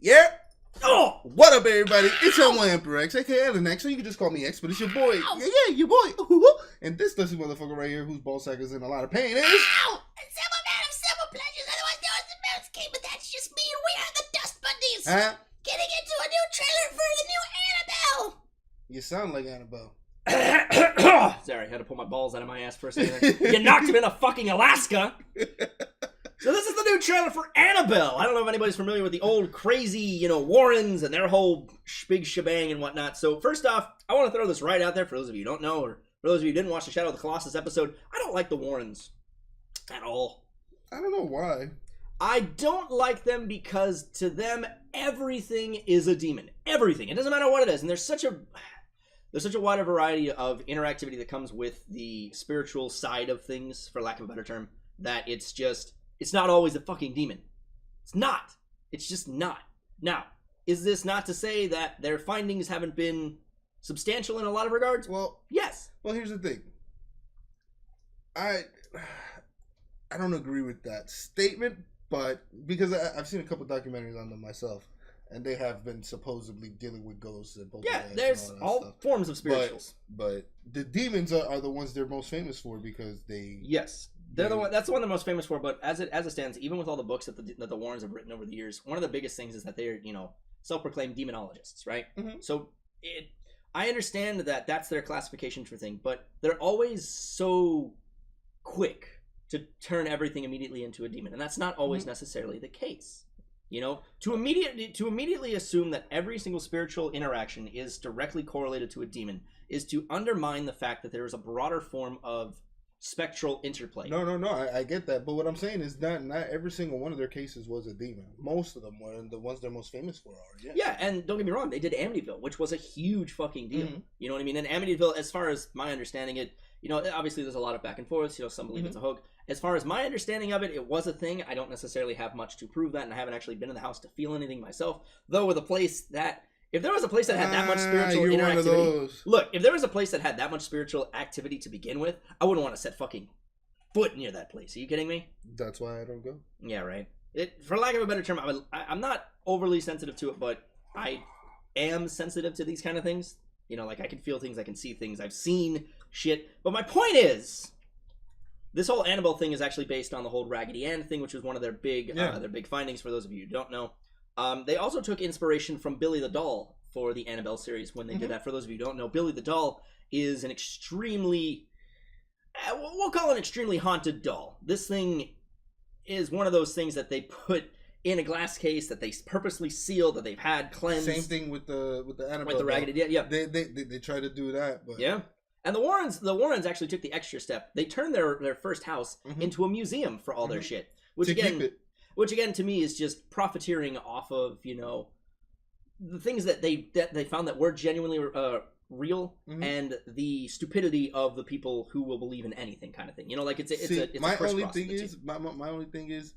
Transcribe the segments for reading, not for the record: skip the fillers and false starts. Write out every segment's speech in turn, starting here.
Yeah. Oh! What up, everybody? It's your boy Emperor X, aka the Next, so you can just call me X, but it's your boy. Ow. Yeah, your boy. And this dusty motherfucker right here, whose ball sack is in a lot of pain, is. Ow! And several man of several pleasures, otherwise known as the Mouse King, but that's just me, and we are the Dust Budnies! Huh? Getting into a new trailer for the new Annabelle! You sound like Annabelle. Sorry, I had to pull my balls out of my ass for a second. You knocked him into fucking Alaska! So this is the new trailer for Annabelle. I don't know if anybody's familiar with the old crazy, Warrens and their whole big shebang and whatnot. So first off, I want to throw this right out there for those of you who don't know, or for those of you who didn't watch the Shadow of the Colossus episode. I don't like the Warrens at all. I don't know why. I don't like them because to them, everything is a demon. Everything. It doesn't matter what it is. And there's such a wider variety of interactivity that comes with the spiritual side of things, for lack of a better term, that it's not always a fucking demon. It's not. It's just not. Now, is this not to say that their findings haven't been substantial in a lot of regards? Well, yes. Well, here's the thing. I don't agree with that statement, but because I've seen a couple documentaries on them myself, and they have been supposedly dealing with ghosts and poltergeists. Yeah, there's all stuff. forms of spirituals. But the demons are the ones they're most famous for because they... Yes. They're the one. That's the one they're most famous for. But as it stands, even with all the books that the Warrens have written over the years, one of the biggest things is that they're self-proclaimed demonologists, right? Mm-hmm. So I understand that that's their classification for thing, but they're always so quick to turn everything immediately into a demon, and that's not always necessarily the case. To immediately assume that every single spiritual interaction is directly correlated to a demon is to undermine the fact that there is a broader form of spectral interplay. No, I get that, but what I'm saying is not every single one of their cases was a demon. Most of them were, and the ones they're most famous for are. Yes. Yeah, and don't get me wrong, they did Amityville, which was a huge fucking deal. Mm-hmm. You know what I mean? And Amityville, as far as my understanding it, obviously there's a lot of back and forth. Some believe it's a hoax. As far as my understanding of it, it was a thing. I don't necessarily have much to prove that, and I haven't actually been in the house to feel anything myself. Though with a place that, if there was a place that had that much spiritual interactivity, look, if there was a place that had that much spiritual activity to begin with, I wouldn't want to set fucking foot near that place. Are you kidding me? That's why I don't go. Yeah, right. For lack of a better term, I'm not overly sensitive to it, but I am sensitive to these kind of things. Like I can feel things, I can see things, I've seen shit. But my point is, this whole Annabelle thing is actually based on the whole Raggedy Ann thing, which was one of their big findings. For those of you who don't know, they also took inspiration from Billy the Doll for the Annabelle series when they did that. For those of you who don't know, Billy the Doll is an extremely, we'll call it an extremely haunted doll. This thing is one of those things that they put in a glass case that they purposely sealed, that they've had cleansed. Same thing with the Annabelle. With the Raggedy Ann, yeah. They try to do that, but yeah. And the Warrens actually took the extra step. They turned their first house into a museum for all their shit, which again to me is just profiteering off of the things that they found that were genuinely real and the stupidity of the people who will believe in anything, kind of thing. It's my a only thing is my only thing is.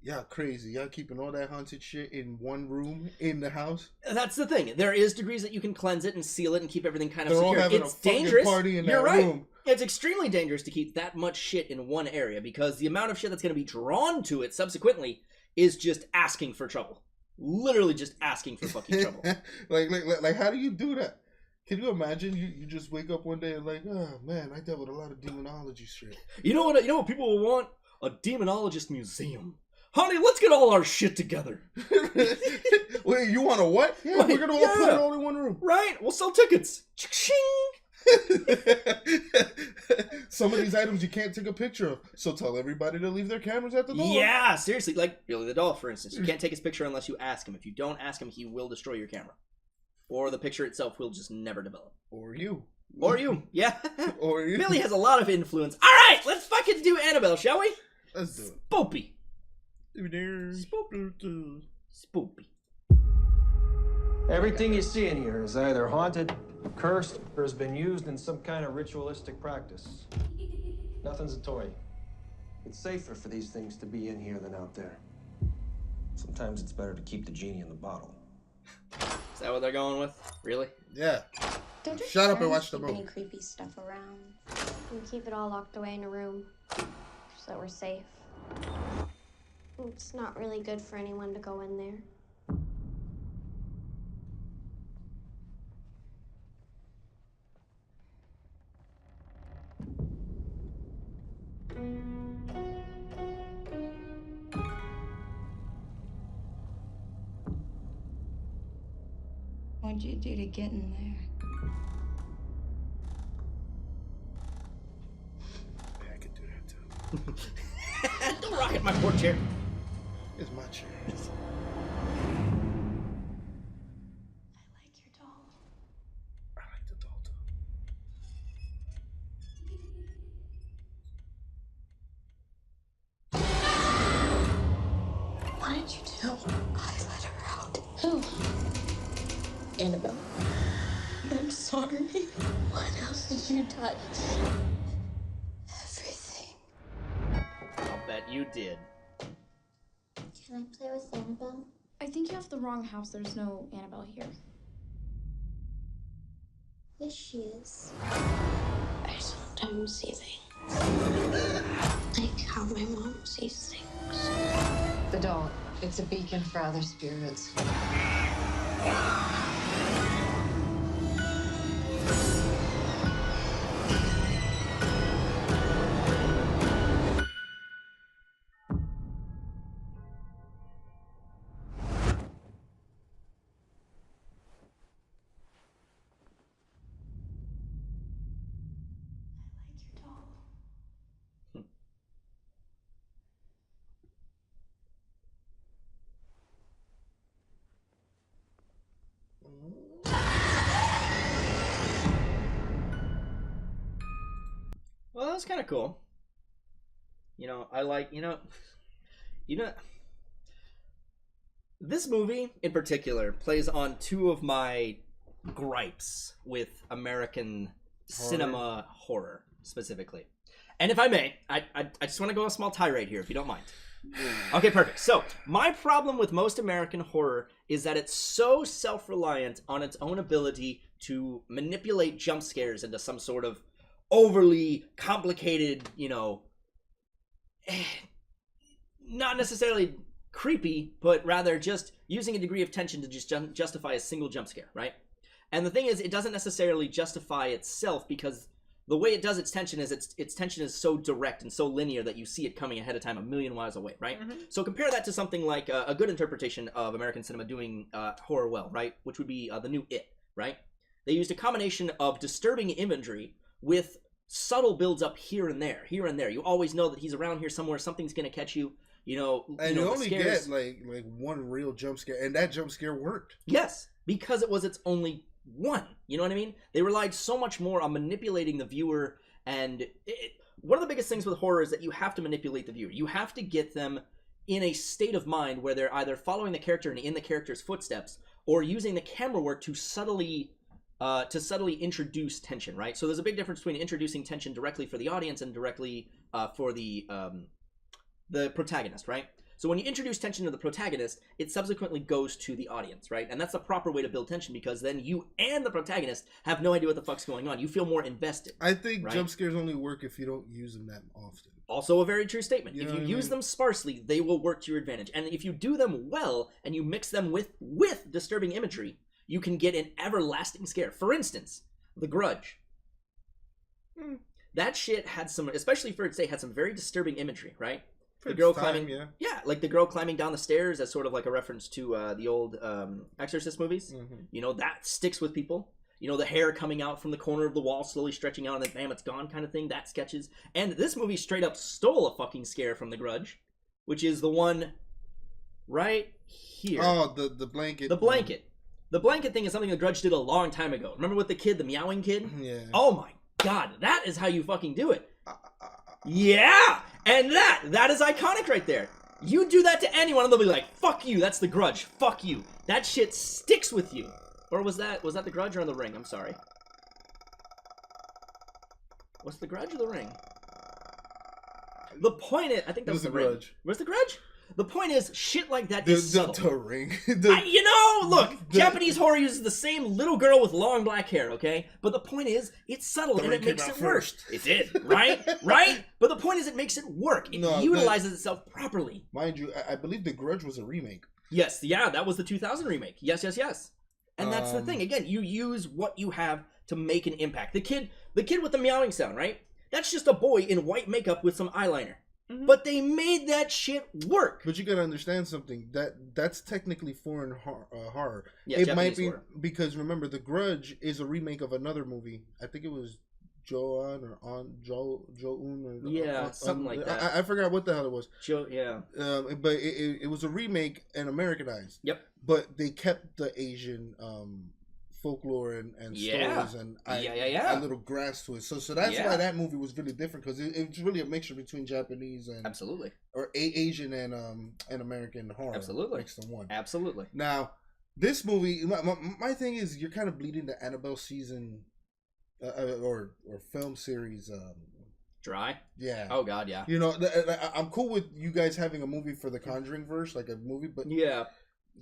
Y'all crazy. Y'all keeping all that haunted shit in one room in the house? That's the thing. There is degrees that you can cleanse it and seal it and keep everything kind of secure. All having it's a dangerous. Party in You're that right. Room. It's extremely dangerous to keep that much shit in one area because the amount of shit that's going to be drawn to it subsequently is just asking for trouble. Literally just asking for fucking trouble. like how do you do that? Can you imagine you just wake up one day and like, oh man, I dealt with a lot of demonology shit. You know what people will want? A demonologist museum. Honey, let's get all our shit together. Wait, you want a what? Yeah, right, we're going to all put it all in one room. Right, we'll sell tickets. Some of these items you can't take a picture of, so tell everybody to leave their cameras at the door. Yeah, seriously, like Billy the Doll, for instance. You can't take his picture unless you ask him. If you don't ask him, he will destroy your camera. Or the picture itself will just never develop. Or you. Yeah. Or you. Billy has a lot of influence. All right, let's fucking do Annabelle, shall we? Let's do it. Spoopy. Spoopy. Everything you see in here is either haunted, cursed, or has been used in some kind of ritualistic practice. Nothing's a toy. It's safer for these things to be in here than out there. Sometimes it's better to keep the genie in the bottle. Is that what they're going with? Really? Yeah. Don't your Shut up and parents watch the keep movie. any creepy stuff around? And keep it all locked away in a room so that we're safe. It's not really good for anyone to go in there. What'd you do to get in there? Yeah, I could do that too. Don't rocket my poor chair. It's my chair. I like your doll. I like the doll too. What did you do? I let her out. Who? Annabelle. I'm sorry. What else did you touch? Everything. I'll bet you did. Can I play with Annabelle? I think you have the wrong house. There's no Annabelle here. Yes, she is. I sometimes see things. Like how my mom sees things. The doll. It's a beacon for other spirits. I like your doll. Well, that was kind of cool. You know, I like, you know, this movie in particular plays on two of my gripes with American cinema horror specifically. And if I may, I just want to go a small tirade here, if you don't mind. Okay, perfect. So, my problem with most American horror is that it's so self-reliant on its own ability to manipulate jump scares into some sort of overly complicated, you know, not necessarily creepy, but rather just using a degree of tension to just justify a single jump scare, right? And the thing is, it doesn't necessarily justify itself because the way it does its tension is so direct and so linear that you see it coming ahead of time a million miles away, right? Mm-hmm. So compare that to something like a good interpretation of American cinema doing horror well, right? Which would be the new It, right? They used a combination of disturbing imagery with subtle builds up here and there. You always know that he's around here somewhere. Something's gonna catch you. And you only get like one real jump scare, and that jump scare worked. Yes, because it was its only one. You know what I mean? They relied so much more on manipulating the viewer, and one of the biggest things with horror is that you have to manipulate the viewer. You have to get them in a state of mind where they're either following the character and in the character's footsteps, or using the camera work to subtly introduce tension, right? So there's a big difference between introducing tension directly for the audience and directly for the protagonist, right? So when you introduce tension to the protagonist, it subsequently goes to the audience, right? And that's the proper way to build tension, because then you and the protagonist have no idea what the fuck's going on. You feel more invested. I think right? Jump scares only work if you don't use them that often. Also a very true statement. You if know you what I use mean? them sparsely, they will work to your advantage. And if you do them well and you mix them with disturbing imagery, you can get an everlasting scare. For instance, The Grudge. That shit had some, especially for its day, had some very disturbing imagery, right? The girl climbing, yeah, like the girl climbing down the stairs as sort of like a reference to the old Exorcist movies. Mm-hmm. You know, that sticks with people. You know, the hair coming out from the corner of the wall, slowly stretching out, and then bam, it's gone kind of thing. That sketches. And this movie straight up stole a fucking scare from The Grudge, which is the one right here. Oh, the blanket. The blanket. The blanket thing is something The Grudge did a long time ago. Remember with the kid, the meowing kid? Yeah. Oh my god, that is how you fucking do it. Yeah! And that is iconic right there. You do that to anyone and they'll be like, fuck you, that's The Grudge. Fuck you. That shit sticks with you. Or was that The Grudge or The Ring? I'm sorry. Was The Grudge or The Ring? The point is, I think that was The Ring. Grudge. Was The Grudge? The point is, shit like that The is subtle. Ring. Japanese horror uses the same little girl with long black hair, okay? But the point is, it's subtle and it makes it work. It did, right? Right? But the point is, it makes it work. It utilizes itself properly. Mind you, I believe The Grudge was a remake. Yes, yeah, that was the 2000 remake. Yes. And that's the thing. Again, you use what you have to make an impact. The kid with the meowing sound, right? That's just a boy in white makeup with some eyeliner. but they made that shit work. But you gotta understand something. That's technically foreign horror. Yeah, it Japanese might be horror. because remember, The Grudge is a remake of another movie. I think it was Joan or On Joun or something like that. I forgot what the hell it was. Yeah. But it was a remake and Americanized. Yep. But they kept the Asian folklore and stories and a little grass to it. So that's why that movie was really different, because it's really a mixture between Japanese and Asian and American horror. Absolutely. Mixed in one. Absolutely. Now, this movie, my thing is, you're kind of bleeding the Annabelle season or film series dry. Yeah. Oh God, yeah. You know, I'm cool with you guys having a movie for the Conjuring verse, like a movie, but yeah,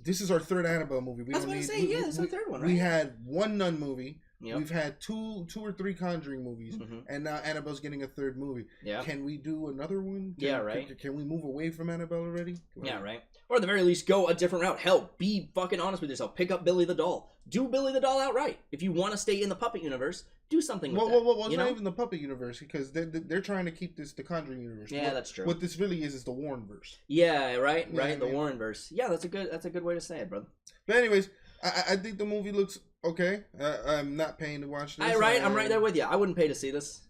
this is our third Annabelle movie. I was going to say, this is our third one, right? We had one Nun movie. Yep. We've had two or three Conjuring movies, and now Annabelle's getting a third movie. Yeah. Can we do another one? Right. Can we move away from Annabelle already? Yeah, right. Or at the very least, go a different route. Hell, be fucking honest with yourself. Pick up Billy the Doll. Do Billy the Doll outright. If you want to stay in the puppet universe, do something with that. Well, it's not even the puppet universe, because they're trying to keep this the Conjuring universe. Yeah, that's true. What this really is the Warren verse. Yeah, right. The Warren verse. Yeah, that's a good way to say it, brother. But anyways, I think the movie looks okay. I'm not paying to watch this. I'm right there with you. I wouldn't pay to see this.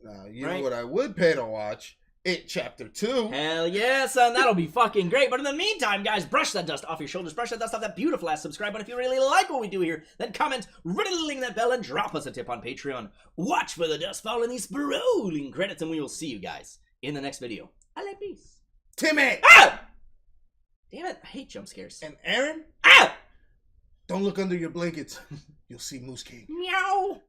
No, you know what I would pay to watch? It Chapter 2. Hell yeah, son. That'll be fucking great. But in the meantime, guys, brush that dust off your shoulders. Brush that dust off that beautiful ass subscribe button. If you really like what we do here, then comment, riddling that bell, and drop us a tip on Patreon. Watch for the dust fall in these sprawling credits, and we will see you guys in the next video. I like peace. Timmy! Ah! Damn it, I hate jump scares. And Aaron? Ah! Don't look under your blankets. You'll see Moose King. Meow!